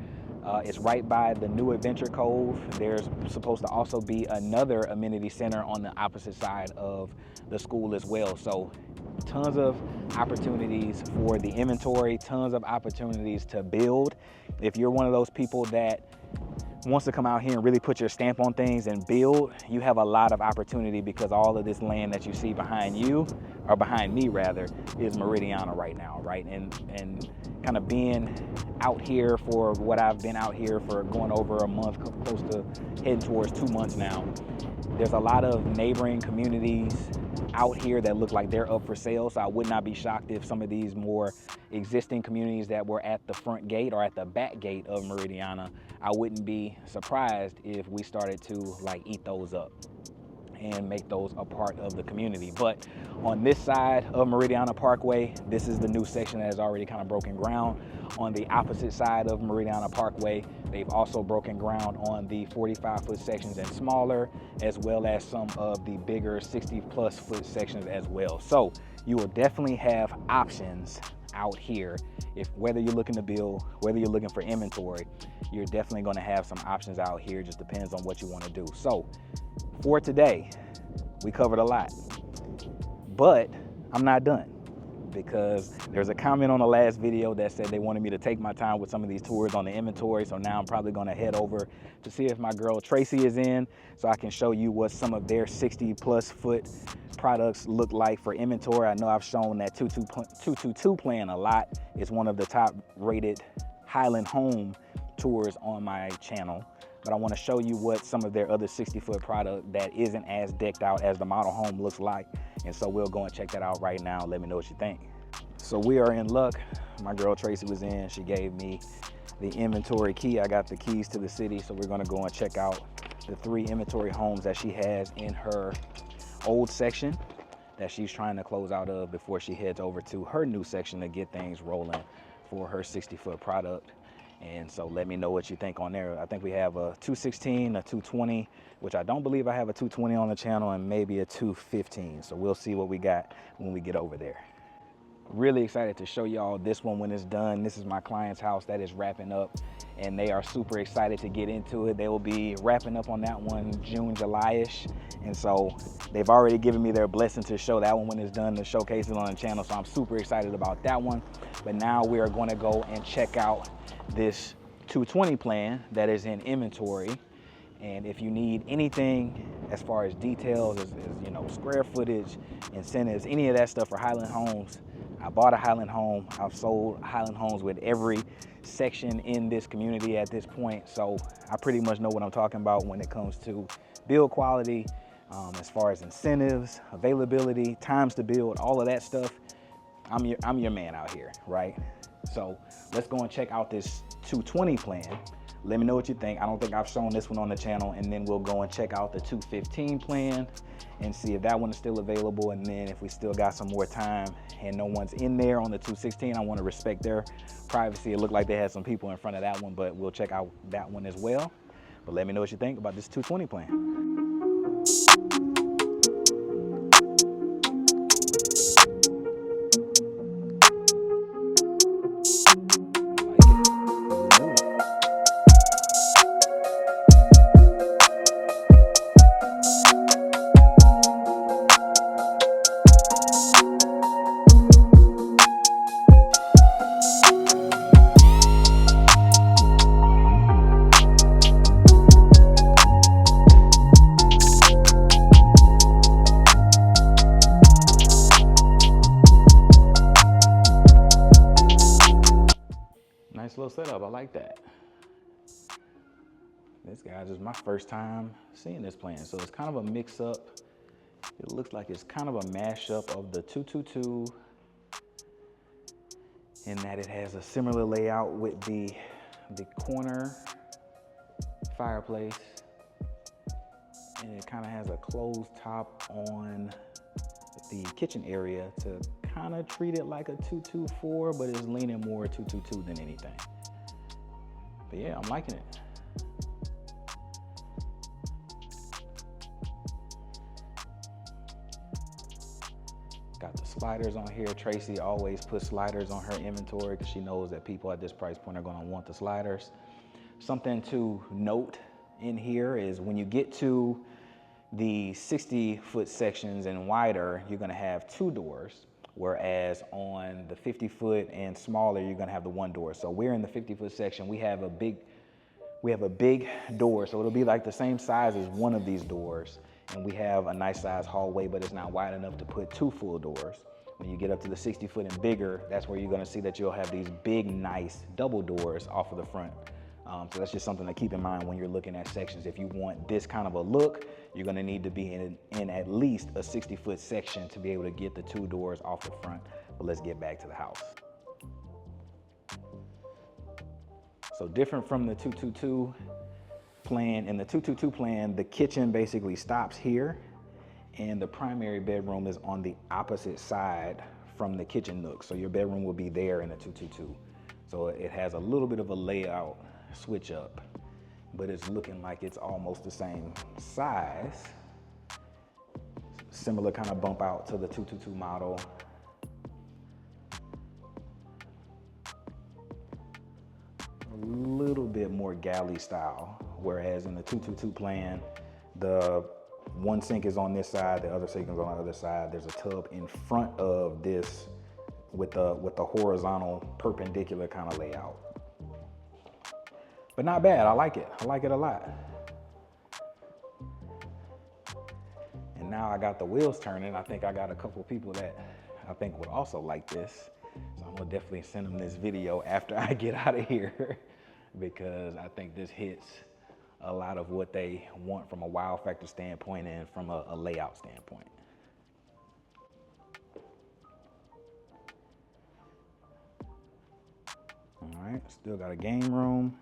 Speaker 1: it's right by the new Adventure Cove. There's supposed to also be another amenity center on the opposite side of the school as well. So tons of opportunities for the inventory, tons of opportunities to build. If you're one of those people that wants to come out here and really put your stamp on things and build, you have a lot of opportunity because all of this land that you see behind you, or behind me rather, is Meridiana right now, right? And kind of being out here for what I've been out here for going over a month, close to heading towards 2 months now, there's a lot of neighboring communities out here that look like they're up for sale. So I would not be shocked if some of these more existing communities that were at the front gate or at the back gate of Meridiana, I wouldn't be surprised if we started to like eat those up and make those a part of the community. But on this side of Meridiana Parkway, this is the new section that has already kind of broken ground. On the opposite side of Meridiana Parkway, they've also broken ground on the 45-foot sections and smaller, as well as some of the bigger 60+ foot sections as well. So you will definitely have options out here. If whether you're looking to build, whether you're looking for inventory, you're definitely going to have some options out here. Just depends on what you want to do. So for today, we covered a lot, but I'm not done, because there's a comment on the last video that said they wanted me to take my time with some of these tours on the inventory. So now I'm probably going to head over to see if my girl Tracy is in, so I can show you what some of their 60+ foot products look like for inventory. I know I've shown that 222 plan a lot. It's one of the top rated Highland Home tours on my channel, but I want to show you what some of their other 60-foot product that isn't as decked out as the model home looks like. And so we'll go and check that out right now. Let me know what you think. So we are in luck. My girl Tracy was in. She gave me the inventory key. I got the keys to the city. So we're gonna go and check out the 3 inventory homes that she has in her old section that she's trying to close out of before she heads over to her new section to get things rolling for her 60-foot product. And so let me know what you think on there. I think we have a 216, a 220, which I don't believe I have a 220 on the channel, and maybe a 215. So we'll see what we got when we get over there. Really excited to show y'all this one when it's done. This is my client's house that is wrapping up, and they are super excited to get into it. They will be wrapping up on that one June, July-ish. And so they've already given me their blessing to show that one when it's done, to showcase it on the channel. So I'm super excited about that one. But now we are going to go and check out this 220 plan that is in inventory. And if you need anything as far as details, as you know, square footage, incentives, any of that stuff for Highland Homes, I bought a Highland home. I've sold Highland homes with every section in this community at this point. So I pretty much know what I'm talking about when it comes to build quality, as far as incentives, availability, times to build, all of that stuff. I'm your man out here, right? So let's go and check out this 220 plan. Let me know what you think. I don't think I've shown this one on the channel, and then we'll go and check out the 215 plan and see if that one is still available. And then if we still got some more time and no one's in there on the 216, I want to respect their privacy. It looked like they had some people in front of that one, but we'll check out that one as well. But let me know what you think about this 220 plan. Nice little setup, I like that. This guys is my first time seeing this plan, so it's kind of a mix up. It looks like it's kind of a mashup of the 222 in that it has a similar layout with the corner fireplace, and it kind of has a closed top on the kitchen area to kind of treat it like a 224, but it's leaning more 222 than anything. But yeah, I'm liking it. Got the sliders on here. Tracy always puts sliders on her inventory because she knows that people at this price point are going to want the sliders. Something to note in here is when you get to the 60-foot sections and wider, you're going to have 2 doors. Whereas on the 50-foot and smaller, you're gonna have the 1 door. So we're in the 50-foot section. We have a big door. So it'll be like the same size as one of these doors. And we have a nice size hallway, but it's not wide enough to put 2 full doors. When you get up to the 60-foot and bigger, that's where you're gonna see that you'll have these big, nice double doors off of the front. So that's just something to keep in mind when you're looking at sections. If you want this kind of a look, you're gonna need to be in at least a 60-foot section to be able to get the 2 doors off the front. But let's get back to the house. So different from the 222 plan. In the 222 plan, the kitchen basically stops here, and the primary bedroom is on the opposite side from the kitchen nook. So your bedroom will be there in the 222. So it has a little bit of a layout switch up, but it's looking like it's almost the same size. Similar kind of bump out to the 222 model. A little bit more galley style, whereas in the 222 plan, the one sink is on this side, the other sink is on the other side. There's a tub in front of this with the horizontal perpendicular kind of layout. But not bad, I like it. I like it a lot. And now I got the wheels turning. I think I got a couple people that I think would also like this. So I'm gonna definitely send them this video after I get out of here. because I think this hits a lot of what they want from a wow factor standpoint and from a layout standpoint. All right, still got a game room.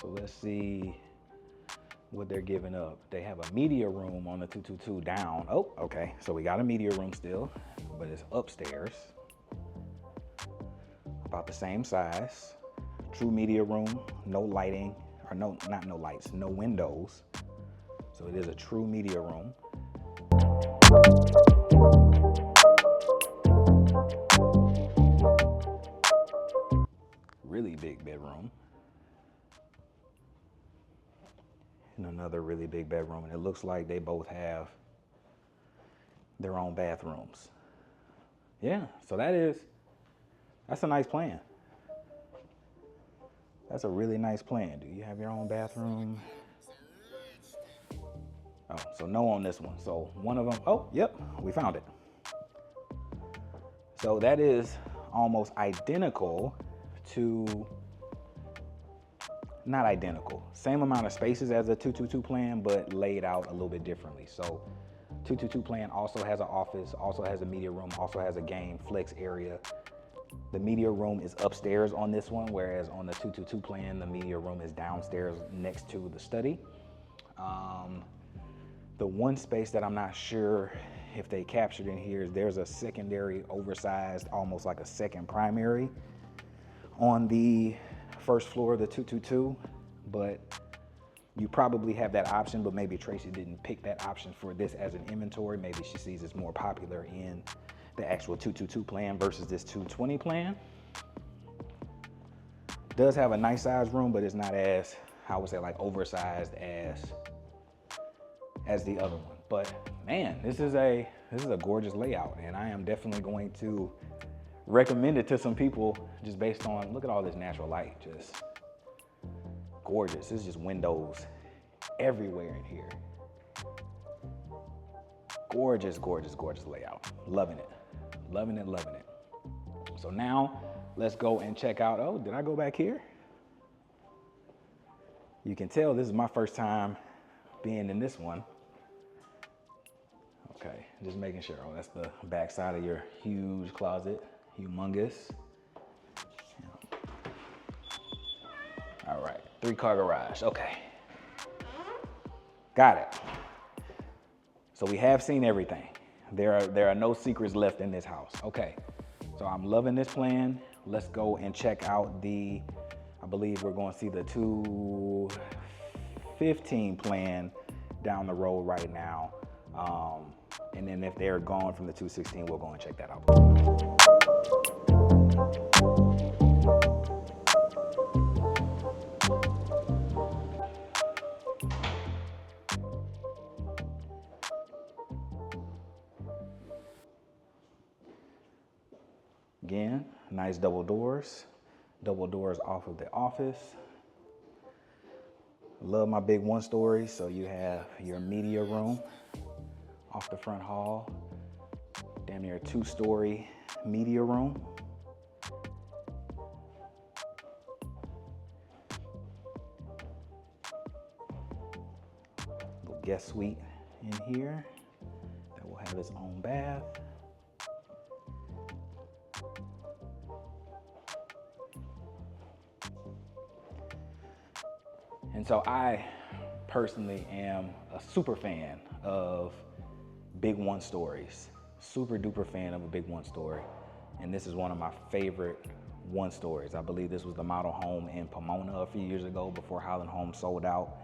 Speaker 1: So let's see what they're giving up. They have a media room on the 222 down. Oh, okay, so we got a media room still, but it's upstairs. About the same size. True media room, no lighting, or not no lights, no windows. So it is a true media room. Really big bedroom. And another really big bedroom, and it looks like they both have their own bathrooms. Yeah, so that's a nice plan. That's a really nice plan. Do you have your own bathroom? Oh, so no on this one. So one of them, oh, yep, we found it. So that is almost identical to, not identical, same amount of spaces as the 222 plan, but laid out a little bit differently. So 222 plan also has an office, also has a media room, also has a game flex area. The media room is upstairs on this one, whereas on the 222 plan, the media room is downstairs next to the study. The one space that I'm not sure if they captured in here is there's a secondary, oversized, almost like a second primary on the first floor of the 222, but you probably have that option, but maybe Tracy didn't pick that option for this as an inventory. Maybe she sees it's more popular in the actual 222 plan versus this 220 plan. Does have a nice size room, but it's not as, I would say, like oversized as the other one. But man, this is a gorgeous layout, and I am definitely going to recommend it to some people just based on, look at all this natural light, just gorgeous. This is just windows everywhere in here. Gorgeous, gorgeous, gorgeous layout. Loving it, loving it, loving it. So now let's go and check out, oh, did I go back here? You can tell this is my first time being in this one. Okay, just making sure. Oh, that's the back side of your huge closet, humongous. All right, 3-car garage, okay. Got it. So we have seen everything. There are no secrets left in this house. Okay, so I'm loving this plan. Let's go and check out I believe we're going to see the 215 plan down the road right now. And then if they're gone from the 216, we'll go and check that out. Again, nice double doors off of the office. Love my big 1-story, so you have your media room off the front hall, damn near a 2-story media room. Little guest suite in here that will have its own bath. And so I personally am a super fan of big 1-stories, super duper fan of a big 1-story. And this is one of my favorite 1-stories. I believe this was the model home in Pomona a few years ago before Highland Homes sold out.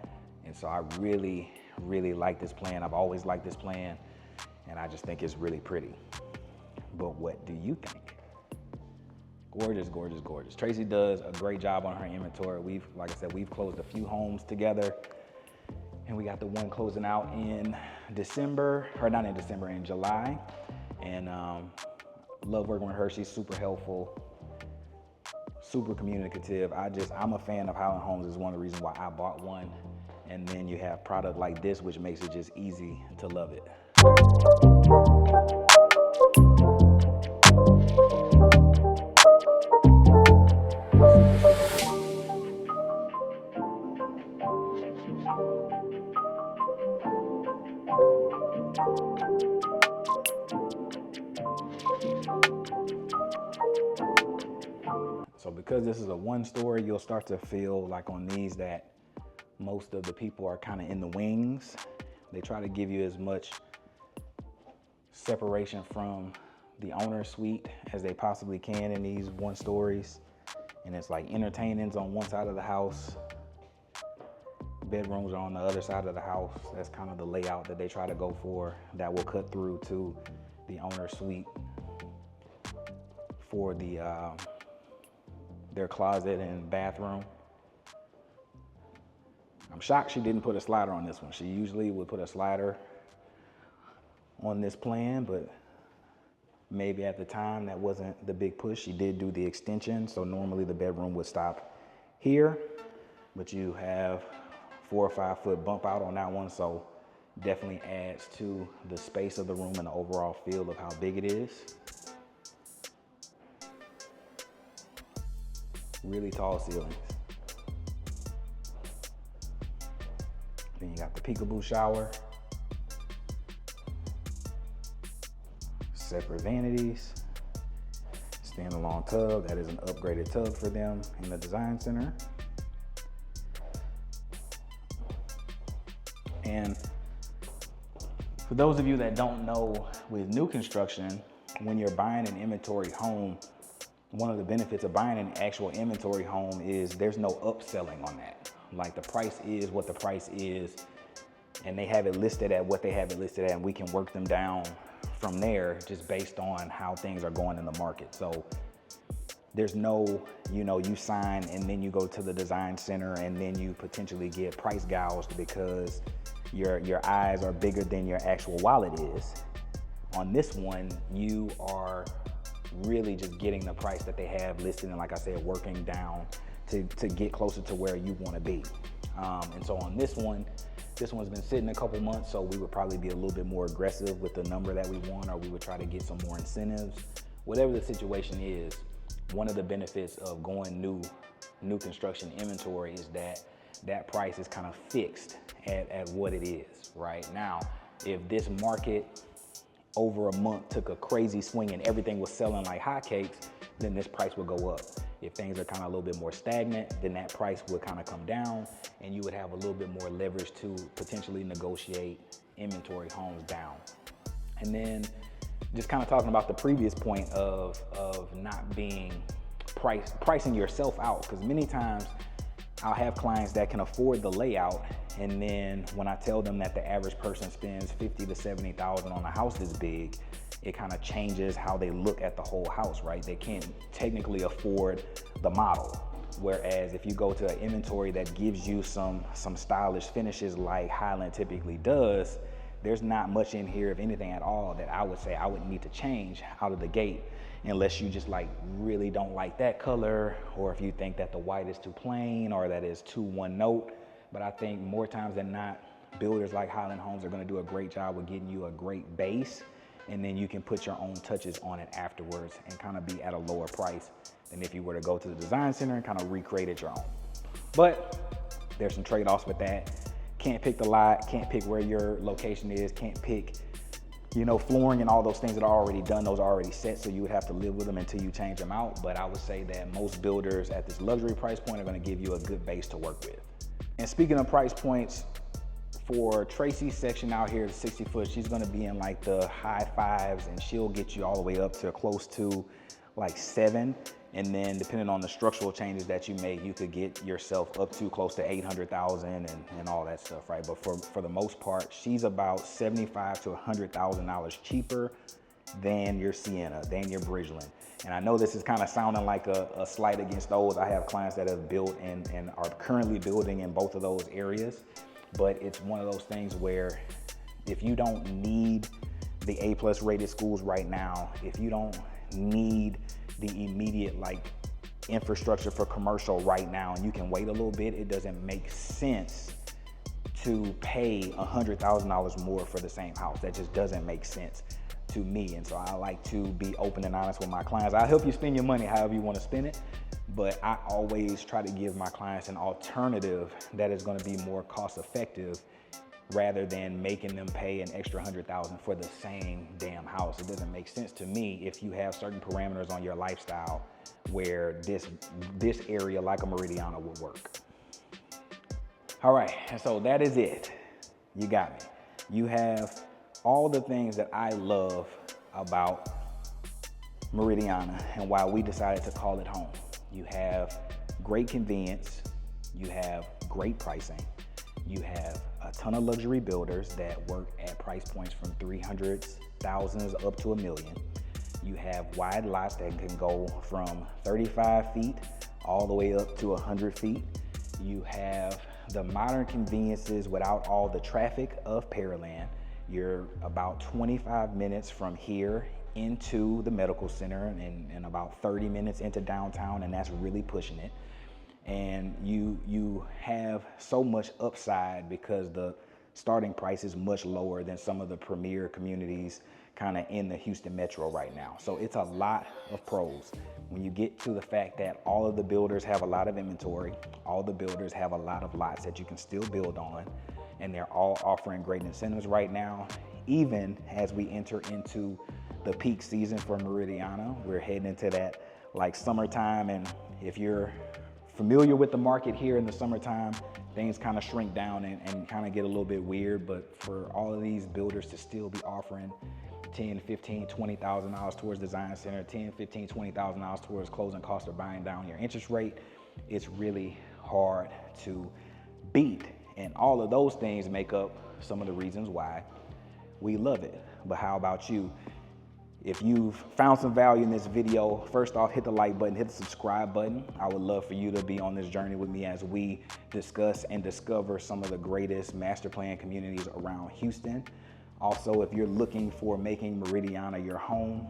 Speaker 1: And so I really, really like this plan. I've always liked this plan, and I just think it's really pretty. But what do you think? Gorgeous, gorgeous, gorgeous. Tracy does a great job on her inventory. Like I said, we've closed a few homes together, and we got the one closing out in December, or not in December, in July. And love working with her. She's super helpful, super communicative. I'm a fan of Highland Homes. Is one of the reasons why I bought one. And then you have product like this, which makes it just easy to love it. So because this is a one story, you'll start to feel like on these that most of the people are kind of in the wings. They try to give you as much separation from the owner's suite as they possibly can in these one stories. And it's like entertainings on one side of the house, bedrooms are on the other side of the house. That's kind of the layout that they try to go for. That will cut through to the owner's suite for the their closet and bathroom. I'm shocked she didn't put a slider on this one. She usually would put a slider on this plan, but maybe at the time that wasn't the big push. She did do the extension, so normally the bedroom would stop here, but you have 4 or 5 foot bump out on that one, so definitely adds to the space of the room and the overall feel of how big it is. Really tall ceilings. Then you got the peekaboo shower. Separate vanities. Standalone tub. That is an upgraded tub for them in the design center. And for those of you that don't know, with new construction, when you're buying an inventory home, one of the benefits of buying an actual inventory home is there's no upselling on that. Like the price is what the price is, and they have it listed at what they have it listed at, and we can work them down from there just based on how things are going in the market. So there's no, you sign and then you go to the design center and then you potentially get price gouged because your eyes are bigger than your actual wallet is. On this one, you are really just getting the price that they have listed and, like I said, working down to get closer to where you want to be. And so on this one's been sitting a couple months, so we would probably be a little bit more aggressive with the number that we want, or we would try to get some more incentives. Whatever the situation is, one of the benefits of going new construction inventory is that price is kind of fixed at what it is right now. If this market over a month took a crazy swing and everything was selling like hotcakes, then this price would go up. If things are kind of a little bit more stagnant, then that price would kind of come down and you would have a little bit more leverage to potentially negotiate inventory homes down. And then just kind of talking about the previous point of not being pricing yourself out, because many times I'll have clients that can afford the layout, and then when I tell them that the average person spends $50,000 to $70,000 on a house this big, it kind of changes how they look at the whole house, right? They can't technically afford the model. Whereas if you go to an inventory that gives you some stylish finishes like Highland typically does, there's not much in here, if anything at all, that I would say I would need to change out of the gate, unless you just like really don't like that color, or if you think that the white is too plain or that is too one note. But I think more times than not, builders like Highland Homes are going to do a great job of getting you a great base, and then you can put your own touches on it afterwards and kind of be at a lower price than if you were to go to the design center and kind of recreate it your own. But there's some trade-offs with that. Can't pick the lot, can't pick where your location is, can't pick, flooring and all those things that are already done. Those are already set, so you would have to live with them until you change them out. But I would say that most builders at this luxury price point are going to give you a good base to work with. And speaking of price points, for Tracy's section out here, the 60 foot, she's going to be in like the high 5s, and she'll get you all the way up to close to like 7. And then depending on the structural changes that you make, you could get yourself up to close to 800,000 and all that stuff, right? But for the most part, she's about $75,000 to $100,000 cheaper than your Sienna, than your Bridgeland. And I know this is kind of sounding like a slight against those. I have clients that have built and are currently building in both of those areas, but it's one of those things where if you don't need the A+ rated schools right now, if you don't need the immediate infrastructure for commercial right now, and you can wait a little bit, it doesn't make sense to pay $100,000 more for the same house. That just doesn't make sense to me. And so I like to be open and honest with my clients. I'll help you spend your money however you want to spend it, but I always try to give my clients an alternative that is going to be more cost effective rather than making them pay an extra $100,000 for the same damn house. It doesn't make sense to me if you have certain parameters on your lifestyle where this area like a Meridiana would work. All right, and so that is it. You got me. You have all the things that I love about Meridiana and why we decided to call it home. You have great convenience, you have great pricing, you have a ton of luxury builders that work at price points from 300s, thousands up to $1 million. You have wide lots that can go from 35 feet all the way up to 100 feet. You have the modern conveniences without all the traffic of Pearland. You're about 25 minutes from here into the medical center and about 30 minutes into downtown, and that's really pushing it. And you have so much upside because the starting price is much lower than some of the premier communities kind of in the Houston metro right now. So it's a lot of pros. When you get to the fact that all of the builders have a lot of inventory, all the builders have a lot of lots that you can still build on, and they're all offering great incentives right now. Even as we enter into the peak season for Meridiana, we're heading into that like summertime, and if you're familiar with the market here in the summertime, things kind of shrink down and kind of get a little bit weird. But for all of these builders to still be offering $10,000, $15,000, $20,000 towards design center, $10,000, $15,000, $20,000 towards closing costs or buying down your interest rate, it's really hard to beat. And all of those things make up some of the reasons why we love it. But how about you? If you've found some value in this video, first off, hit the like button, hit the subscribe button. I would love for you to be on this journey with me as we discuss and discover some of the greatest master plan communities around Houston. Also, if you're looking for making Meridiana your home,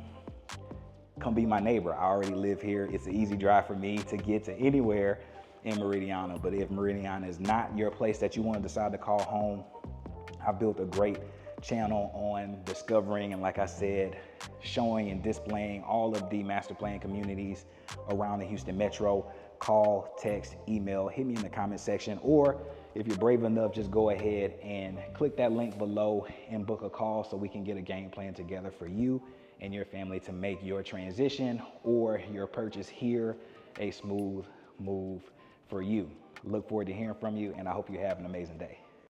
Speaker 1: come be my neighbor. I already live here. It's an easy drive for me to get to anywhere in Meridiana. But if Meridiana is not your place that you want to decide to call home, I've built a great channel on discovering and, like I said, showing and displaying all of the master plan communities around the Houston metro. Call, text, email, hit me in the comment section, or if you're brave enough, just go ahead and click that link below and book a call so we can get a game plan together for you and your family to make your transition or your purchase here a smooth move for you. Look forward to hearing from you, and I hope you have an amazing day.